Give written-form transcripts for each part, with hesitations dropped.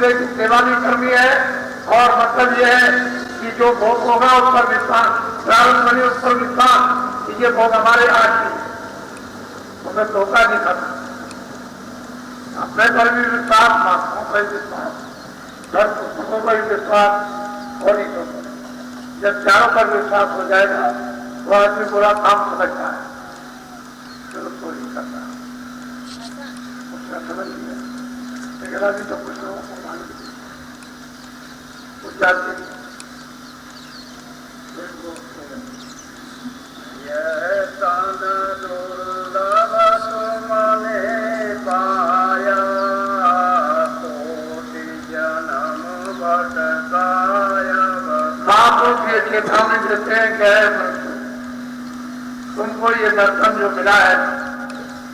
दूसरे की सेवा भी करनी है और मतलब ये है कि जो भोग होगा उस पर विश्वास, प्रारंभ बनी उस पर विश्वास कि ये भोग हमारे आज की, हमें धोखा नहीं करना, अपने पर भी विश्वास, महात्माओं पर विश्वास, धर्म पुस्तकों पर विश्वास और ईश्वर पर। जब चारों पर विश्वास हो जाएगा तो आदमी पूरा काम समझता है, फिर उसको नहीं करता, उसका समझ लिया। लेकिन अभी तो कुछ लोगों को मालूम कुछ जाते नहीं। यह तन दुर्लभ तुमने पाया, कोटि जन्म भटकाया। महापुरुष ये चेतावनी देते हैं कि तुमको ये दर्शन जो मिला है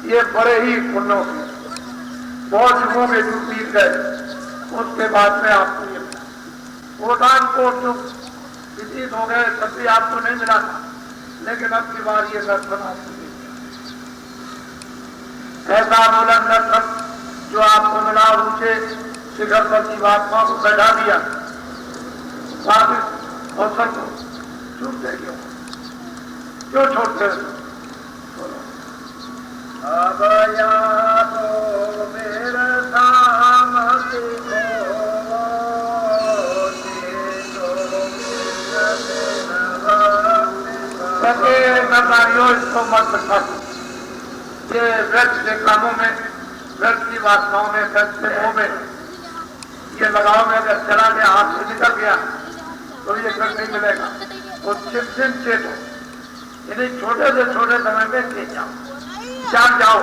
ये बड़े ही पुण्यों के, बहुत युगों में जो बीत गए उसके बाद में आपको ये कोटान कोट जो विदित हो गए तब भी आपको नहीं मिला था, लेकिन अब की बार ये दर्शन आपको ऐसा बोलन दर्शन जो आपको मिला और ऊंचे शिखर पर जीवात्मा को बैठा दिया, वापिस अवसर को छूटते क्यों छोड़ते हैं? अब या तो मेरे धाम नरनारियों इसको मत कर, ये व्यर्थ के कामों में, व्यर्थ की वासनाओं में, व्यर्थ के मोह में, ये लगाव में अगर चला गया, हाथ से निकल गया तो ये फिर नहीं मिलेगा। तो चिंतन चेत हो, यानी छोटे से छोटे समय में चेत जाओ, जाग जाओ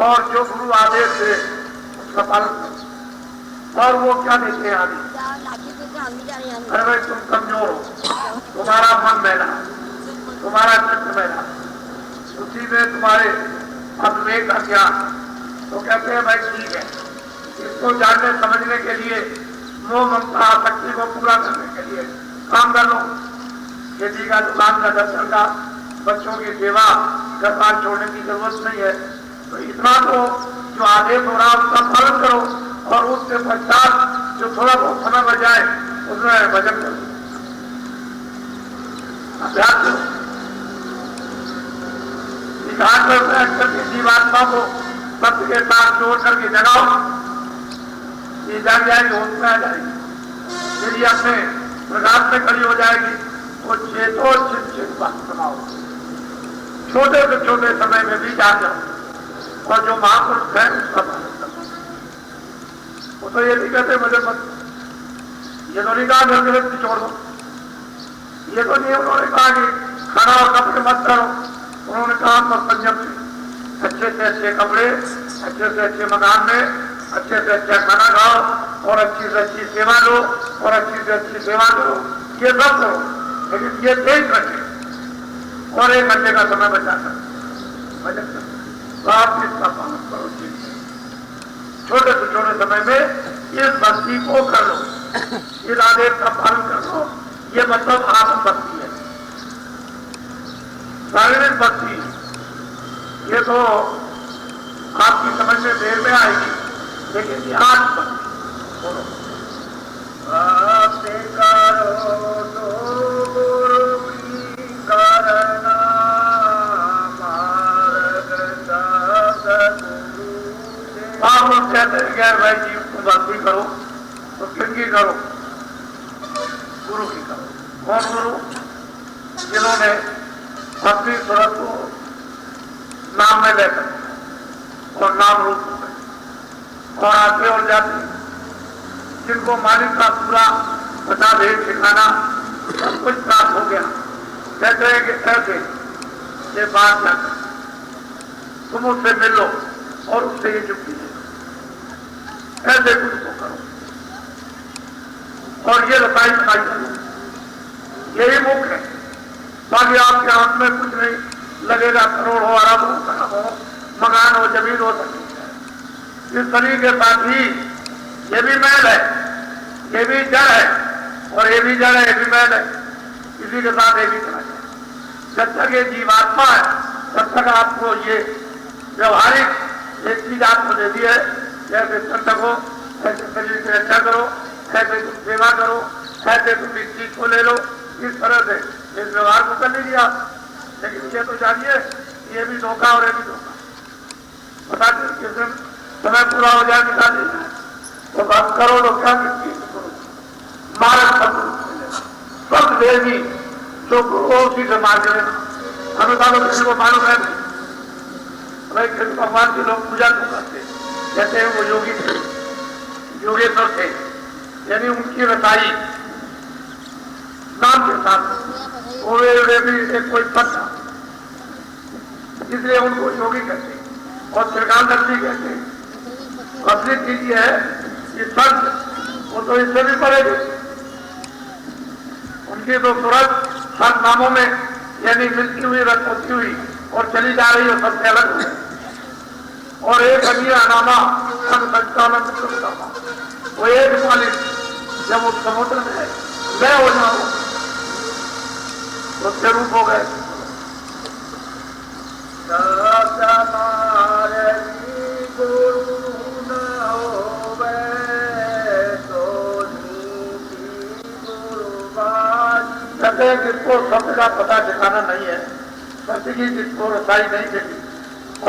और जो गुरु आदेश है उसका पालन करो। और वो क्या देते हैं आदि, अरे भाई तुम कमजोर हो, तुम्हारा मन मैला, तुम्हारा चित्त मैला, उसी में तुम्हारे अविवेक का ज्ञान, तो कहते हैं भाई ठीक है, इसको जानने समझने के लिए, मोह ममता आसक्ति को पूरा करने के लिए काम कर लो। खेती का, दुकान का, दर्शन का, बच्चों की सेवा, घर बार छोड़ने की जरूरत नहीं है। तो इतना तो जो आदेश हो रहा है उसका पालन करो, और उसके पश्चात जो थोड़ा बहुत समय बच जाए उसमें भजन करो, अभ्यास करो। घाट पर बैठ करके जीवात्मा को सत्य के साथ जोड़ करके जगाओ, ये जाग जाएगी, होश में आ जाएगी, फिर ये अपने प्रकाश में खड़ी हो जाएगी। वो चेतो चित चित बात बनाओ, छोटे से छोटे समय में भी जाग जाओ, और जो महापुरुष है उसका पालन करो। वो तो ये नहीं कहते मुझे मत, ये तो नहीं कहा घर के व्यक्ति छोड़ दो, ये तो नहीं उन्होंने कहा कि खाना और कपड़े मत करो, उन्होंने कहा तो संयम से अच्छे से अच्छे कपड़े, अच्छे से अच्छे मकान में अच्छे से अच्छा खाना खाओ और अच्छी से अच्छी सेवा लो और अच्छी से अच्छी सेवा करो, ये सब करो। लेकिन ये 1 घंटे और 1 घंटे का समय बचाकर भजन करो, तो आप इसका पालन करो। छोटे से छोटे समय में इस भक्ति को कर लो, इस आदेश का पालन कर लो। ये मतलब आत्म भक्ति है, शारीरिक भक्ति ये तो आपकी समझ में देर में आएगी, लेकिन ये आत्म भक्ति बोलो। भक्ति करो तो गुरु की करना, मार्ग सद्गुरु से। आप लोग कहते हैं भाई जी तुम भक्ति करो, तो किनकी करो? गुरु की करो। कौन गुरु? जिन्होंने भक्ति स्वरूप को नाम में लेकर और नाम रूप हो गए और आते और जाते, जिनको मालिक का पूरा बता दे ठिकाना सब कुछ प्राप्त हो गया। कहते हैं कि ऐसे ये बात जाकर तुम उससे मिल लो और उससे ये चुप्पी ले लो, ऐसे कुछ को करो और ये रसाई खाई करो, यही मुख है। बाकी आपके हाथ में कुछ नहीं लगेगा, करोड़ हो, अरब हो, खरब हो, मकान हो, जमीन हो सकती है। इस शरीर के साथ ही ये भी मैल है, ये भी जड़ है, और ये भी जड़ है, ये भी मैल है, इसी के साथ ये भी चला जाए। जब तक ये जीवात्मा है तब तक आपको ये व्यवहारिक एक चीज आपको दे दी है, जैसे ठंडक हो ऐसे शरीर की रक्षा करो, ऐसे तुम सेवा करो, ऐसे तुम इस चीज को ले लो, इस तरह से इस व्यवहार को कर लीजिए आप। लेकिन ये तो जानिए ये भी धोखा और ये भी धोखा। बता दें किस दिन समय पूरा हो जाए निकाल लीजिए तो बात करो तो क्या किसकी करो मारक सब देवी जो उसी से मार करेगा। हमें तो किसी को मालूम है नहीं। भाई कृष्ण भगवान के लोग पूजा क्यों करते कहते हैं वो योगी थे, योगेश्वर थे, यानी उनकी रसाई नाम के साथ वो भी एक कोई पद था, इसलिए उनको योगी कहते हैं और त्रिकालदर्शी कहते हैं। असली चीज ये है कि संत वो तो इससे भी पड़ेगी, उनकी तो सूरत हर नामों में यानी मिलती हुई रख होती हुई और चली जा रही है सबसे अलग है। और एक अनिया नामा संत संचालन वो एक मालिक जब उस समुद्र में मैं हो जाऊं उसके रूप हो गए। कहते हैं जिसको शब्द का पता ठिकाना नहीं है, सत्य की जिसको रसाई नहीं चली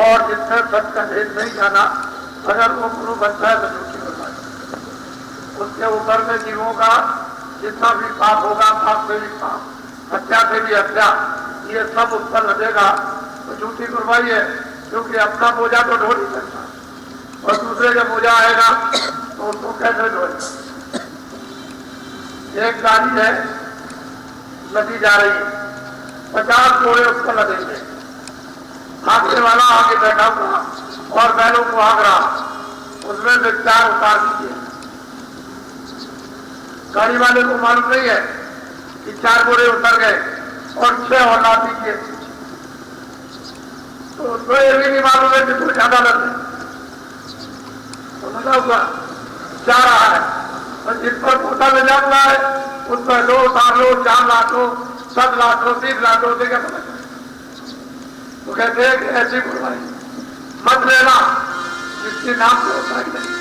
और जिसने सत्य का भेद नहीं जाना, अगर वो गुरु बनता है तो झूठी बनता है। उसके ऊपर में जीवों का जितना भी पाप होगा, पाप से भी पाप, हत्या से भी हत्या, ये सब उस पर लगेगा तो झूठी गुरबाई है। क्योंकि अपना बोझा तो ढो नहीं सकता और दूसरे का बोझा आएगा तो उसको कैसे ढोएगा। एक गाड़ी है नदी जा रही है, 50 घोड़े उस पर लगेंगे, हाथी वाला आगे बैठा हुआ और बैलों को आग रहा, उसमें से 4 उतार दीजिए। गाड़ी वाले को मालूम नहीं है कि 4 घोड़े उतर गए और 6 और ला दीजिए, तो उसको ये भी नहीं मालूम है कि तो ज्यादा लगे तो लगा हुआ जा रहा है। और जिस पर पोता ले जा हुआ है उस पर 2 उतार लो, 4 लाख लो, 7 लाख लो, 30 लाख लो, देगा पता तो कहते हैं कि ऐसी गुरबाई मत लेना जिसके नाम से होता ही नहीं,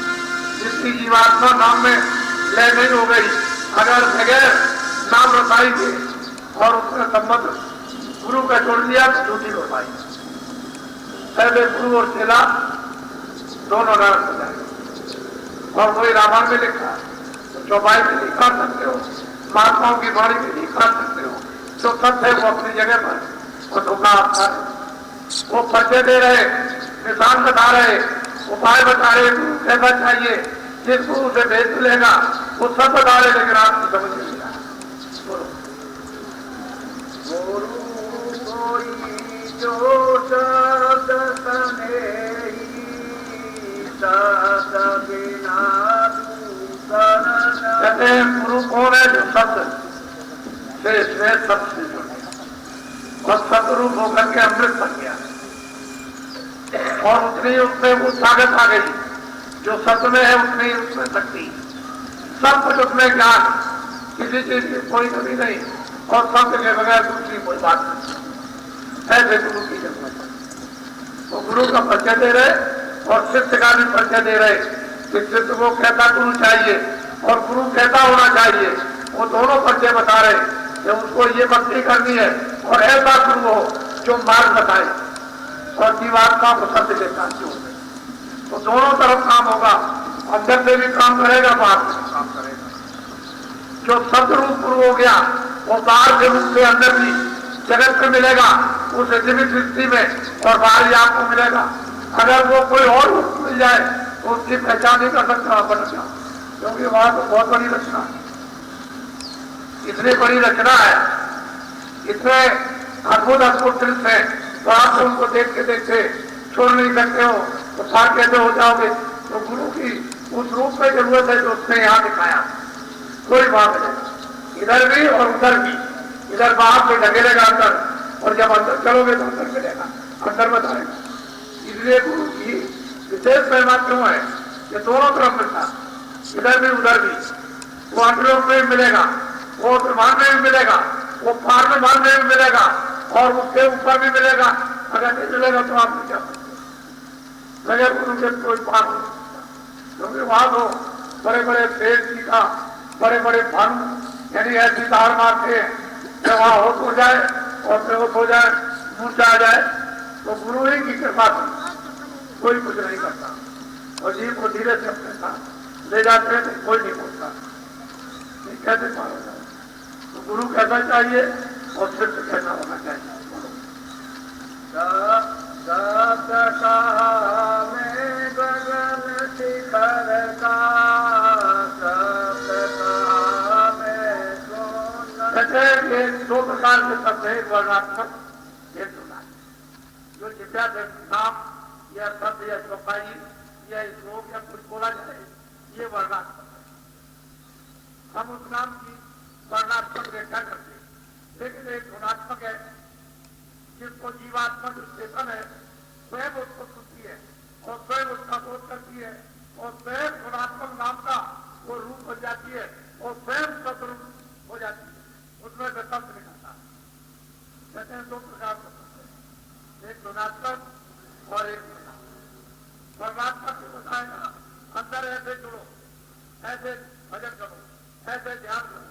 जिसकी जीवात्मा नाम में लय नहीं हो गई। अगर बगैर नाम रसाई के और उसका संबंध गुरु का जोड़ लिया तो झूठी गुरबाई। पहले गुरु और चेला दोनों नरक हो जाएंगे और वही रामायण में लिखा तो चौपाई में नहीं काट सकते हो, महात्माओं की वाणी में नहीं काट सकते हो। जो सत्य है वो अपनी जगह पर और धोखा आपका है। वो पर्चे दे रहे, निशान बता रहे, उपाय बता रहे, कैसा चाहिए, जिस गुरु से भेद मिलेगा वो सब बता रहे, लेकिन आपको समझ नहीं आ गुरु कोई जो शब्द सनेही सत बिना कहते हैं गुरु कौन है जो शब्द से इसमें सबसे जुड़ गया और सतरूप होकर के अमृत बन गया और उतनी उसमें वो ताकत आ गई जो सत्य में है, उतनी उसमें शक्ति, सब कुछ उसमें ज्ञान, किसी चीज की कोई कमी नहीं और शब्द के बगैर दूसरी कोई बात नहीं। ऐसे गुरु की जरूरत है। वो गुरु का परिचय दे रहे और शिष्य का भी परिचय दे रहे कि शिष्य को कैसा गुरु चाहिए और गुरु कैसा होना चाहिए। वो दोनों परिचय बता रहे कि उसको ये भक्ति करनी है और ऐसा गुरु हो जो मार्ग बताए और जीवात्मा को सत्य के साथ जोड़े। तो दोनों तरफ काम होगा, अंदर से भी काम करेगा, बाहर से भी काम करेगा। जो सत्य रूप गुरु हो गया वो बाहर के रूप से अंदर भी जगत में मिलेगा, उस जीवित सृष्टि में और बाहर ही आपको मिलेगा। अगर वो कोई और रूप मिल जाए तो उसकी पहचान नहीं कर सकता अपन क्या, क्योंकि वहां तो बहुत बड़ी रचना है, इतनी बड़ी रचना है, इतने अद्भुत अद्भुत दृश्य है, तो आप उनको देखते देखते छोड़ नहीं सकते हो तो सार कैसे हो जाओगे। तो गुरु की उस रूप में जरूरत है जो उसने यहाँ दिखाया। कोई बात नहीं, इधर भी और उधर भी, इधर बाहर से ढकेलेगा अंदर और जब अंदर चलोगे तो अंदर मिलेगा, अंदर बताएगा। इसलिए गुरु की विशेष महिमा क्यों है कि दोनों तरफ मिलता, इधर भी उधर भी, वो अंतरों में भी मिलेगा, वो ब्रह्मांड में भी मिलेगा, वो पार में भी मिलेगा और उसके ऊपर भी मिलेगा। अगर नहीं मिलेगा तो आप क्या बगैर गुरु के कोई पार हो, क्योंकि वहां तो बड़े बड़े पेड़ सीखा, बड़े बड़े भानु यानी ऐसी धार मारते हैं कि वहां होश हो जाए और बेहोश हो जाए, मूर्छा आ जाए, तो गुरु ही की कृपा से कोई कुछ नहीं करता और जीव को धीरे से अपने साथ ले जाते हैं तो कोई नहीं बोलता। कैसे मारा जाए? तो गुरु कैसा चाहिए और सिर्फ कैसा होना चाहिए? में गगन शिखर का ये दो प्रकार के शब्द है, वर्णात्मक, एक गुणात्मक। जो जितना नाम या शब्द या सफाई या श्लोक या कुछ बोला जाए, ये वर्णात्मक है। हम उस नाम की वर्णात्मक व्याख्या करते हैं, लेकिन एक गुणात्मक है जिसको जीवात्मा जो चेतन है स्वयं उसको सुनती है और स्वयं उसका बोध करती है और स्वयं गुणात्मक नाम का वो रूप बन जाती है और स्वयं सदरूप हो जाती है, उसमें विकल्प नहीं आता। कहते हैं दो प्रकार के शब्द हैं, एक गुणात्मक और एक वर्णात्मक। बताएगा अंदर ऐसे जुड़ो, ऐसे भजन करो, ऐसे ध्यान करो,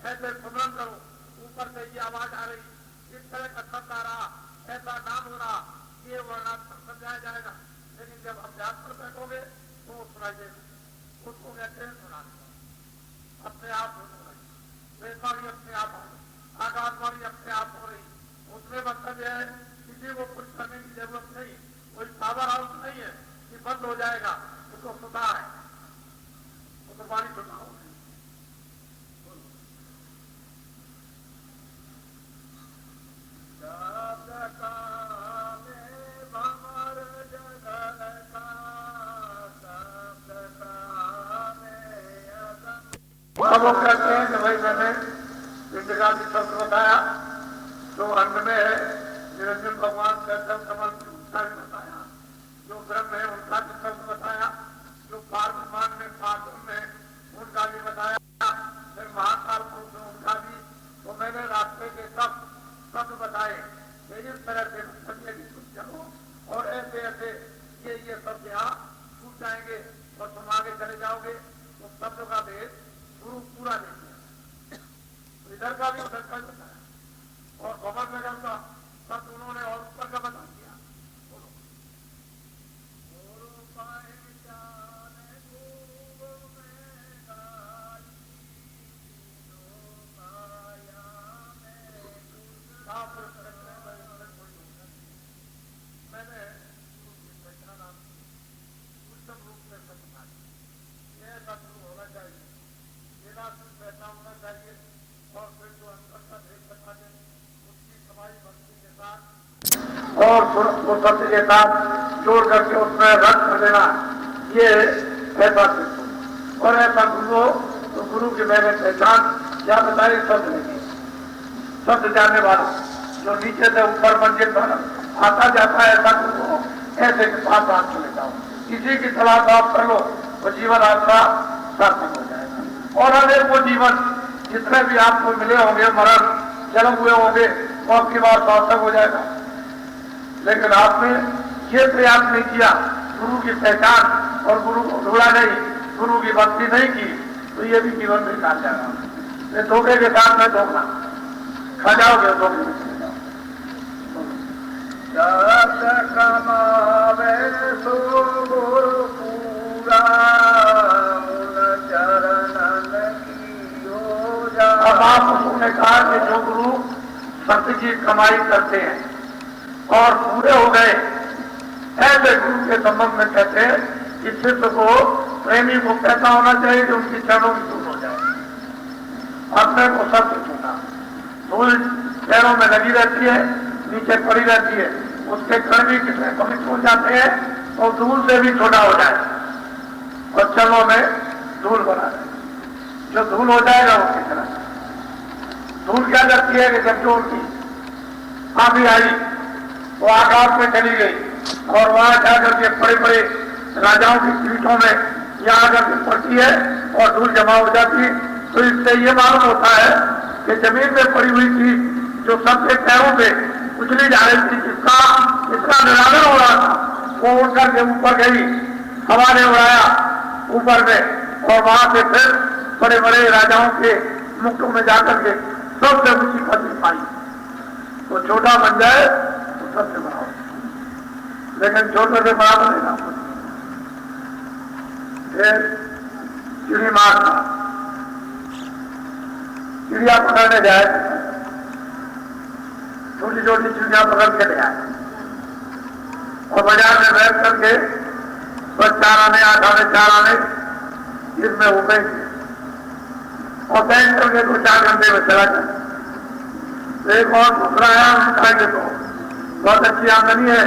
ऐसे सुमरन करो, ऊपर से ये आवाज आ रही, इस तरह का शब्द आ रहा, ऐसा नाम हो रहा, ये वर्णात्मक समझाया जाएगा। लेकिन जब अभ्यास पर बैठोगे तो वो सुनाई देगा, उसको कहते हैं गुणात्मक। अपने आप हो रही, वेदवाणी अपने आप हो रही, आकाशवाणी अपने आप हो रही, उसमें मतलब यह है किसी को कुछ करने की जरूरत नहीं, कोई पावर हाउस नहीं है कि बंद हो जाएगा, उसको सुना है, तो वाणी सुना हो। वो कहते हैं कि भाई मैंने पिंडकार की शब्द बताया जो अंग में है, निरंजन भगवान का शब्द कमल उनका भी बताया, जो ब्रह्म है उनका भी शब्द बताया, जो पार्वमान में पार्वम में उनका भी बताया, फिर महाकाल पुरुष में उनका भी। तो मैंने रास्ते के शब्द बताए, इस तरह से समझे कि तुम चलो और ऐसे ऐसे ये शब्द यहाँ छूट जाएंगे और तुम आगे चले जाओगे। तो शब्द का भेद गुरु पूरा नहीं किया, इधर का भी उधर का बताया और भवन नगर का सब उन्होंने और ऊपर का बता दिया। बोलो मैंने पहचाना उत्तम रूप से सब बता दिया, यह सब होना चाहिए, पैसा होना चाहिए और फिर जो अंतर का भेद बता दें उसकी समाई भक्ति के साथ और वो सत्य के साथ जोड़ करके उसमें रख कर देना, ये ऐसा सिद्ध। और ऐसा गुरु हो तो गुरु की मैंने पहचान क्या बताई, शब्द नहीं, शब्द जानने वाला जो नीचे से ऊपर मंजिल पर आता जाता है, ऐसा गुरु हो, ऐसे के पास आप चले जाओ, किसी की सलाह आप कर लो तो जीवन आपका सार्थक हो जाएगा। और अनेक वो जीवन जितने भी आपको मिले होंगे, मरण जन्म हुए होंगे, वो आपकी बात सार्थक हो जाएगा। लेकिन आपने ये प्रयास नहीं किया, गुरु की पहचान और गुरु को ढूंढा नहीं, गुरु की भक्ति नहीं की, तो ये भी जीवन में काट जाएगा। ये धोखे के साथ में धोखना खा जाओगे, धोखे में चले जाओ। कमावे सो गुरु पूरा अब आप ने कहा कि जो गुरु सत्य की कमाई करते हैं और पूरे हो गए, ऐसे गुरु के संबंध में कहते हैं कि सिद्ध को प्रेमी को कैसा होना चाहिए कि उनकी चरणों की दूर हो जाए। अपने को सत्य छूना, धूल पैरों में लगी रहती है, नीचे पड़ी रहती है, उसके कण भी कितने पवित्र हो जाते हैं और धूल से भी छोटा हो जाए और चरणों में धूल बना रहे। जो धूल हो जाएगा वो कितना धूल क्या करती है कि जब जो उनकी आंधी आई वो आकाश में चली गई और वहां जाकर के बड़े बड़े राजाओं की पीठों में यहाँ आकर पड़ती है और धूल जमा हो जाती है। तो इससे ये मालूम होता है कि जमीन में पड़ी हुई चीज जो सबके पैरों पे उछली जा रही थी, जिसका इतना निरादर हो रहा था, वो उड़कर के ऊपर गई, हवा ने उड़ाया ऊपर में और वहां से फिर बड़े बड़े राजाओं के मुक्तों में जाकर के सबसे ऊंची पदवी पाई। तो छोटा बन जाए तो सबसे बड़ा हो, लेकिन छोटे से बड़ा बनेगा। फिर चिड़ी मारना, चिड़िया पकड़ने जाए, छोटी छोटी चिड़िया पकड़ के ले आए और बाजार में बैठ करके बस 4 आने 8 आने 4 आने इसमें वो बेच और बैंक करके 2-4 घंटे में चला जाए। एक और दूसरा है, हम खाएंगे तो बहुत अच्छी आमदनी है,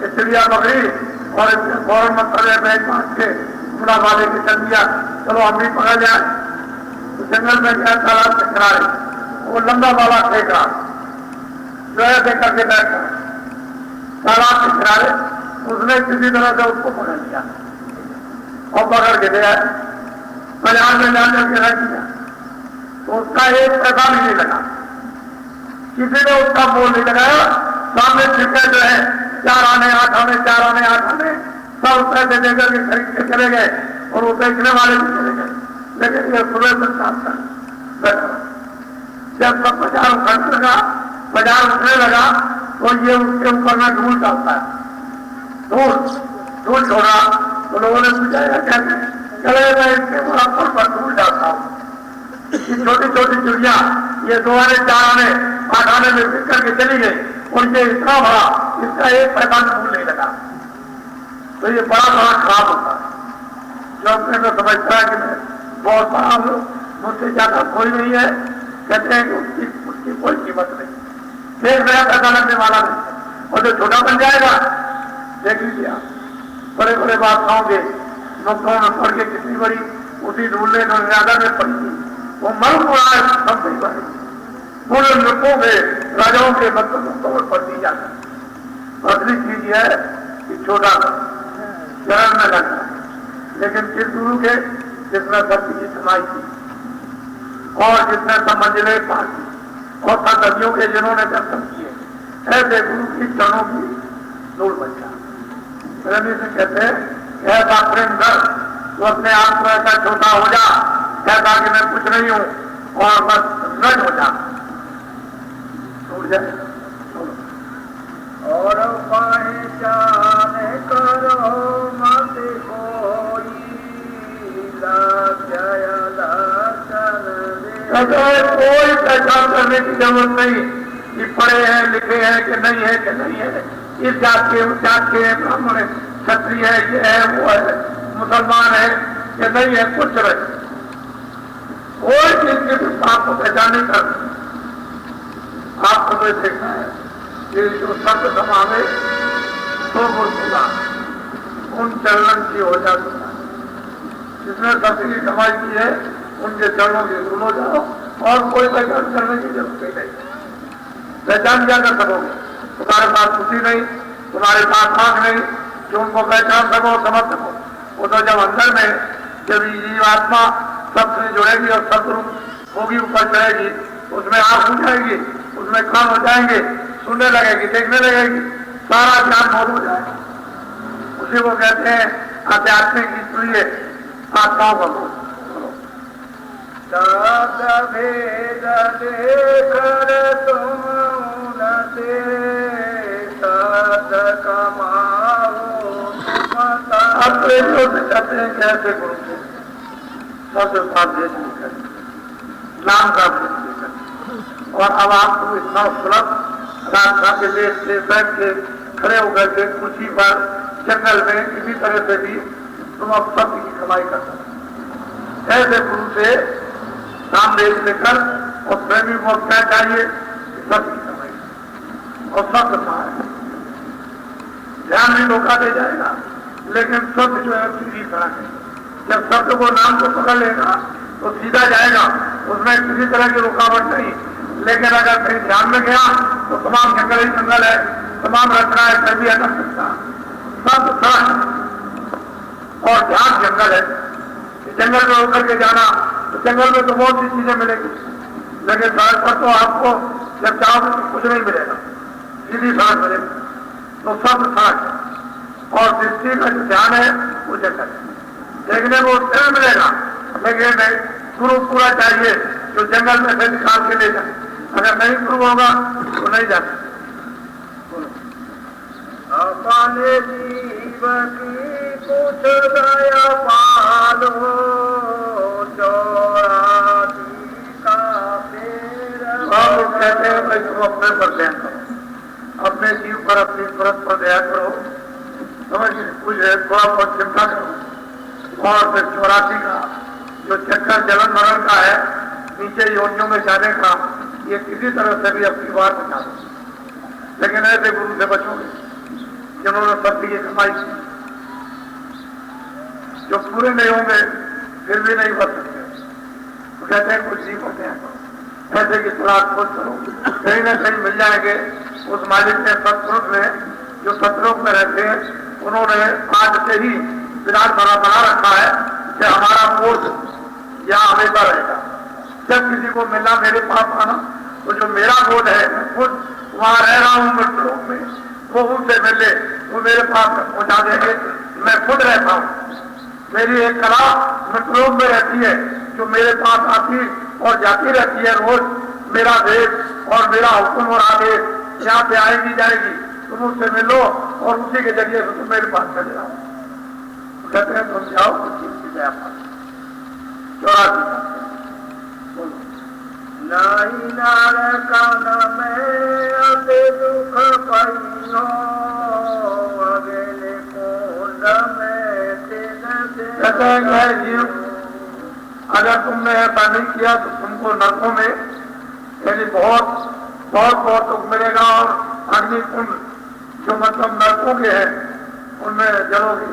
ये चिड़िया पकड़ी और इसमें फौरन मसाले बैंक बांध के बुरा वाले के चल दिया, चलो हम भी पकड़ जाए। तो जंगल में गया, तालाब से किनारे वो लंबा वाला फेंका जो ऐसे करके बैठा तालाब के किनारे, उसने किसी तरह से उसको पकड़ लिया और पकड़ के दिया, बाजार में जाकर के रख दिया। तो उसका 1 पैसा भी नहीं लगा, किसी ने उसका मोल नहीं लगाया। सामने छिपके जो है 4 आने 8 आने 4 आने 8 आने सब पैसे देकर के खरीद के चले गए और वो बेचने वाले भी चले गए। लेकिन ये सुबह से शाम तक बैठा, जब सब बाजार उठने लगा, बाजार उठने लगा तो ये उसके ऊपर में धूल डालता है, धूल छोड़ा तो लोगों ने पूछा कैसे, चले मैं इसके बराबर पर धूल डालता हूँ। छोटी छोटी चिड़िया ये 2 आने 4 आने 8 आने में बिक करके चली गई और ये इतना बड़ा, इसका 1 पैसा भी धूल नहीं लगा। तो ये बड़ा खराब होता है। जो अपने को समझता है कि मैं बहुत बड़ा हूँ, मुझसे ज्यादा कोई नहीं है, कहते हैं कि उसकी कोई कीमत नहीं, फिर नया पैसा लगने वाला नहीं। और जो छोटा बन जाएगा, देख लीजिए आप, बड़े बड़े बादशाहों के मुक्तों में पढ़ के कितनी बड़ी उसी ढूंढने ज्यादा में पड़ी थी, वो मल पुराण सब नहीं बने, पूरे नृत्यों में राजाओं के मुक्तों में पढ़ दी जाती। असली चीज है कि छोटा चरण में लगना है, लेकिन किस गुरु के, जिसने सत्य की समाई की और जिसने सब मंजिलें पार की और सदियों के जिन्होंने दर्शन किए, ऐसे गुरु की चरणों की धूल बन जा। प्रेमी से कहते हैं ऐसा प्रेम कर तो अपने आप को ऐसा छोटा हो जा, ऐसा कि मैं कुछ नहीं हूं और बस नज हो जा, टूट जाए। और पहचान करो मत कोई, कोई पहचान करने की जरूरत नहीं कि पढ़े हैं लिखे हैं कि नहीं है कि नहीं है, इस जात के उस जात के, ब्राह्मण है क्षत्रिय है, ये है वो है, मुसलमान है कि नहीं है, कुछ नहीं, कोई चीज की आपको पहचान नहीं कर। आपको तो देखना है कि जो सत्य समावे तो मुर्दा उन चरणों की हो जाती है, जिसने सत्य की कमाई की है उनके चरणों की धूल हो जाओ और कोई पहचान करने की जरूरत नहीं। पहचान क्या कर सकोगे, तुम्हारे पास खुशी नहीं, तुम्हारे पास आंख नहीं कि उनको पहचान सको समझ सको। वो तो जब अंदर में जब जीवात्मा सबसे जुड़ेगी और सदरूप होगी, ऊपर चढ़ेगी, उसमें आंख हो जाएगी, उसमें कान हो जाएंगे, सुनने लगेगी, देखने लगेगी, सारा ज्ञान बोध हो जाएगा। उसी को कहते हैं आध्यात्मिक इसलिए आत्माओं का बोध। साध भेद देकर तुम उनसे साध कमाओ मता। अब प्रेमियों से कहते हैं कैसे गुरु से सबसे साथ भेज लेकर नाम का भेज लेकर, और अब आपको इतना सुलभ रास्ता के देश से बैठ के खड़े होकर के कुर्सी पर जंगल में किसी तरह से भी तुम अब सत्य की कमाई कर सकते। ऐसे गुरु से नाम भेज लेकर, और प्रेमी को क्या चाहिए, सत्य की कमाई और सत्य सहाय। ध्यान भी धोखा दे जाएगा, लेकिन सत्य जो है सीधी सड़क है। जब सत्य को नाम को पकड़ लेगा तो सीधा जाएगा, उसमें किसी तरह की रुकावट नहीं। लेकिन अगर कहीं ध्यान में गया तो तमाम जंगल ही जंगल है, तमाम रचनाएं कर भी हटा सकता, सब सड़क और ध्यान जंगल है। जंगल में होकर के जाना तो जंगल में तो बहुत सी चीजें मिलेगी, लेकिन सड़क पर तो आपको जब चाहोगे तो कुछ नहीं मिलेगा, सीधी सड़क मिलेगी। तो सब सड़क और दृष्टि का जो ध्यान है वो जंगल है, देखने को उससे मिलेगा लेकिन गुरु पूरा चाहिए जो जंगल में से निकाल के ले जाए। अगर नहीं गुरु होगा तो नहीं जाता। अपने जीव की कुछ दया पालो, चौरासी का पेड़। लोग कहते हैं भाई तुम अपने पर दया करो, अपने जीव पर अपनी परत पर दया करो, समझ कुछ थोड़ा बहुत चिंता करो। और फिर 84 का जो चक्कर जलन मरण का है, नीचे योनियों में जाने का, ये किसी तरह से भी अपनी बात बचा दो। लेकिन ऐसे गुरु से बचोगे जिन्होंने सत्य की कमाई की, जो पूरे नहीं होंगे फिर भी नहीं बच सकते। तो कहते हैं कुछ जीव होते हैं ऐसे की तलाश खोज करो, कहीं ना कहीं मिल जाएंगे। उस मालिक ने सत्पुरुष ने जो सतलोक में रहते हैं, उन्होंने आज से ही विराट बना रखा है कि हमारा बोध यहाँ हमेशा रहेगा। जब किसी को मिलना मेरे पास आना, तो जो मेरा बोध है मैं खुद वहां रह रहा हूँ मृतलोक में, वो उनसे मिले वो मेरे पास पहुंचा देंगे। मैं खुद रहता हूँ, मेरी एक कला मृतलोक में रहती है जो मेरे पास आती और जाती रहती है रोज। मेरा देश और मेरा हुक्म और आदेश यहाँ पे आएगी जाएगी, तुम उससे मिलो और उसी के जरिए से तुम मेरे पास चले आओ। कहते हैं तुम जाओ कुछ चीज की दया पाओ। 84 बोलो। नहीं नारकान में अति दुख पाइयो, अगले कुंड में तिन से। कहते हैं जीव, अगर तुमने ऐसा नहीं किया तो तुमको नरकों में यानी बहुत दुख मिलेगा। और अग्नि कुंड जो मतलब नरकों के हैं उनमें जलोगे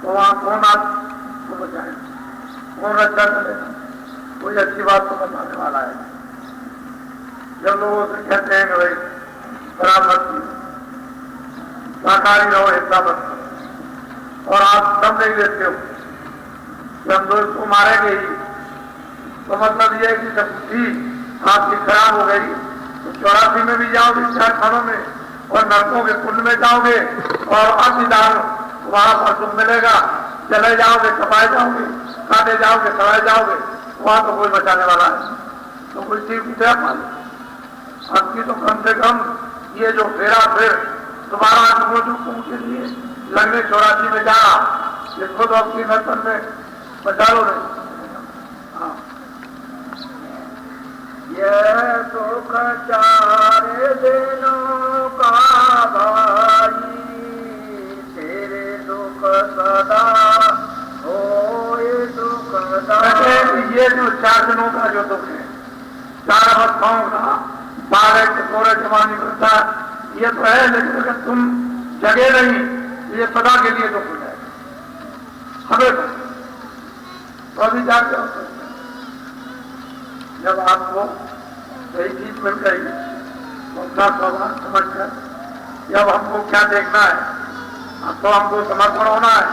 तो वहां कौन आपको बचाएगा, कौन रक्षा करेगा? कोई अच्छी बात तो बताने वाला है। जब लोगों से कहते हैं कि भाई बराबर शाकाहारी रहो, हिंसा मत करो, और आप सब नहीं देते हो कि हम दोस्त को मारेंगे ही, तो मतलब ये है कि जब बुद्धि आपकी खराब हो गई तो 84 में भी जाओगे, 4 खानों में, और नरकों के कुंड में जाओगे और अतिदान वहां पर तुम मिलेगा। चले जाओगे, कपाए जाओगे, काटे जाओगे, सड़ाए जाओगे, वहां तो कोई बचाने वाला है। तो कोई चीज की दया पालो आपकी, तो कम से कम ये जो फेरा फिर तुम्हारा जो के लिए लगने 84 में जाना, इसको तो अपनी नर्तन में बचा लो नहीं। हाँ, यह सुख 4 दिनों का भाई, तेरे दुख सदा होए दुखदाई। ये जो 4 दिनों का जो दुख है, 4 अवस्थाओं का, 12 14 जवानी वृद्धा, ये तो है। लेकिन अगर तुम जगे नहीं, ये सदा के लिए दुख हो जाएगा हमें। तो अभी जाके जब आपको सही चीज मिल गई तो अपना स्वभाव समझ कर, जब हमको क्या देखना है, अब तो हमको समर्पण होना है,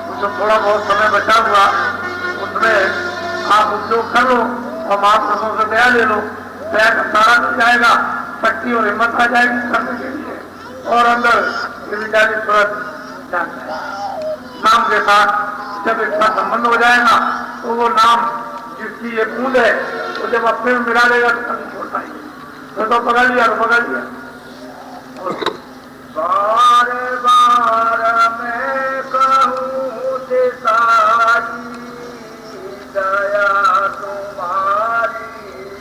तो जो थोड़ा बहुत समय बचा हुआ उसमें आप उपयोग कर लो और महापुरुषों से दया ले लो। दया का सारा मिल जाएगा, शक्ति और हिम्मत आ जाएगी करने के लिए, और अंदर ये विचारी सूरत नाम के साथ जब इसका संबंध हो जाएगा तो वो नाम जिसकी ये बूंद है वो जब अपने में मिला लेगा तो कभी छोड़ पाएंगे। तो पकड़ लिया तो पकड़ लिया। बार बार मैं कहूँ सारी दया तुम्हारी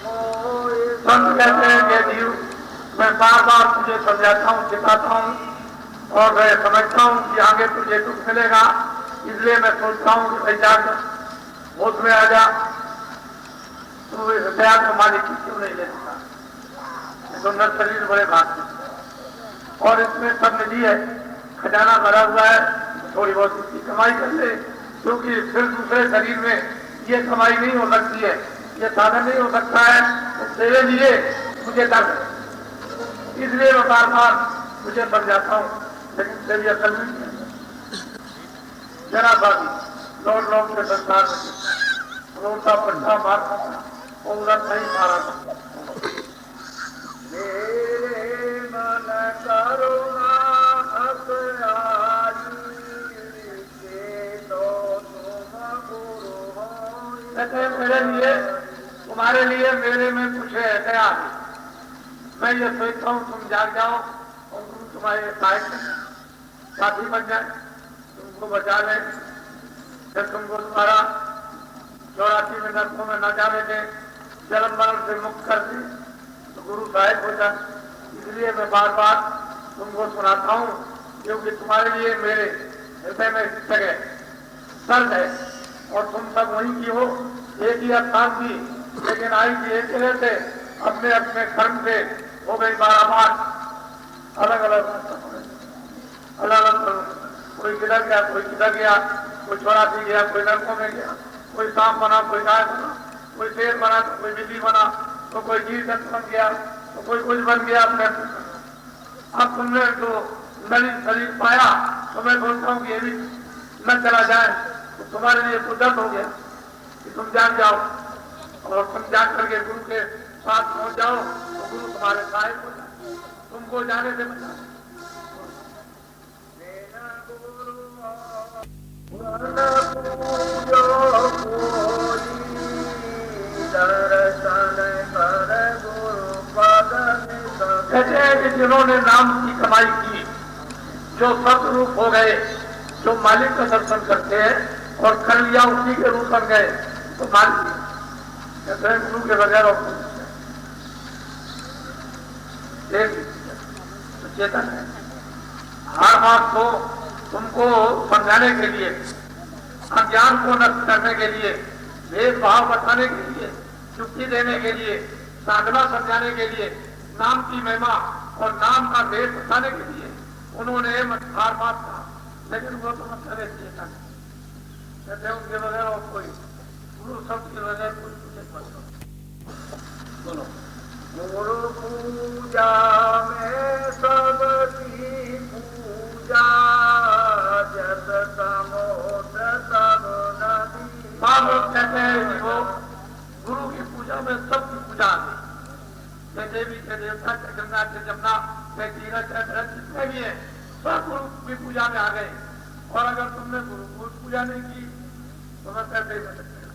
मोए। संत कहते हैं कि जीव, मैं बार बार तुझे समझाता हूँ, सिखाता हूँ, और मैं समझता हूँ कि आगे तुझे दुख मिलेगा, इसलिए मैं सोचता हूँ कि भाई जाकर होश में आ जा, तो इस दया को मालिक की क्यों नहीं ले सकता। तो नर शरीर बड़े भाग से, और इसमें सब निधि है, खजाना भरा हुआ है, थोड़ी बहुत इसकी कमाई कर ले, क्योंकि फिर दूसरे शरीर में ये कमाई नहीं हो सकती है, ये साधन नहीं हो सकता है। तो तेरे लिए मुझे डर है, इसलिए मैं बार बार मुझे बन जाता हूँ, लेकिन तेरी अकल नहीं है। जरा सा भी लौट के संसार में रोटा पट्टा मारता था और उधर नहीं मारा था। मेरे मन करुणा अपराधी के तो तुम गुरु हो। मेरे लिए तुम्हारे लिए मेरे में कुछ है गया है। मैं ये सोचता हूँ तुम जाग जाओ और तुम तुम्हारे सहायक साथी बन जाए, तुमको बचा ले, फिर तुमको तुम्हारा 84 में नरकों में न जाने दे, जन्म मरण से मुक्त कर दे, तो गुरु सहायक हो जाए। इसलिए मैं बार बार तुमको सुनाता हूँ, क्योंकि तुम्हारे लिए मेरे हृदय में जगह सर्द है और तुम सब वहीं की हो, एक ही स्थान की, लेकिन आई की एक जगह से अपने अपने कर्म से हो गई 12 बार अलग अलग अलग अलग। कोई किधर गया, कोई किधर गया, कोई 84 गया, कोई नरकों में गया, कोई सांप बना, कोई गाय बना, कोई शेर बना, तो कोई बिल्ली बना, तो कोई जीव जंतु बन गया, तो कोई कुछ बन गया अपने। अब तुमने जो नलिन शरीर पाया तो मैं सोचता हूँ कि ये भी न चला जाए, तो तुम्हारे लिए कुदरत हो गया कि तुम जान जाओ और तुम जान करके गुरु के साथ पहुंच जाओ, तो गुरु तुम्हारे सहायक हो जाए, तुमको जाने से बचा। कहते हैं कि जिन्होंने नाम की कमाई की, जो सतरूप हो गए, जो मालिक का दर्शन करते हैं और कर लिया उसी के रूप बन गए, तो मालिक कहते हैं गुरु के बगैर और चेतन है। हर बात को तुमको समझाने के लिए, अज्ञान को नष्ट करने के लिए, भेदभाव बताने के लिए, युक्ति देने के लिए, साधना समझाने के लिए, नाम की महिमा और नाम का भेद बताने के लिए उन्होंने हर बात कहा, लेकिन वो तो मतलब चेतन कहते हैं उनके बगैर और कोई गुरु शब्द के बगैर कोई बोलो। गुरु पूजा में सबकी पूजा, जस समोद सब नदी। कहते हैं कि वो गुरु की पूजा में सबकी पूजा आती, चाहे देवी, चाहे देवता, चाहे गंगा, चाहे जमुना, चाहे तीरथ, चाहे भरत, जितने भी है सब गुरु की पूजा में आ गए। और अगर तुमने गुरु की पूजा नहीं की तो मैं कैसे ही बचत करेगा।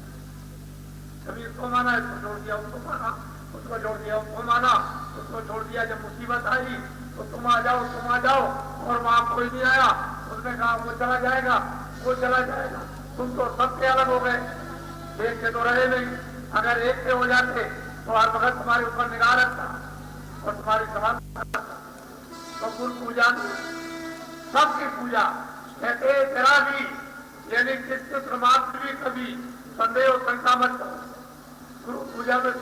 कभी इसको माना, इसको छोड़ दिया, उसको माना, उसको छोड़ दिया, उसको माना, उसको छोड़ दिया। जब मुसीबत आई तो तुम आ जाओ, तुम आ जाओ, और वहां कोई नहीं आया, उसने कहा वो चला जाएगा, वो चला जाएगा। तुम तो सबके अलग हो गए, एक से तो रहे नहीं। अगर एक से हो जाते तो हर वक्त तुम्हारे ऊपर निगाह रखता और तुम्हारी समाज। तो गुरु पूजा सबकी पूजा कहते तेरा भी, यानी किस मात्र भी कभी संदेह और शंका मत करो, गुरु पूजा में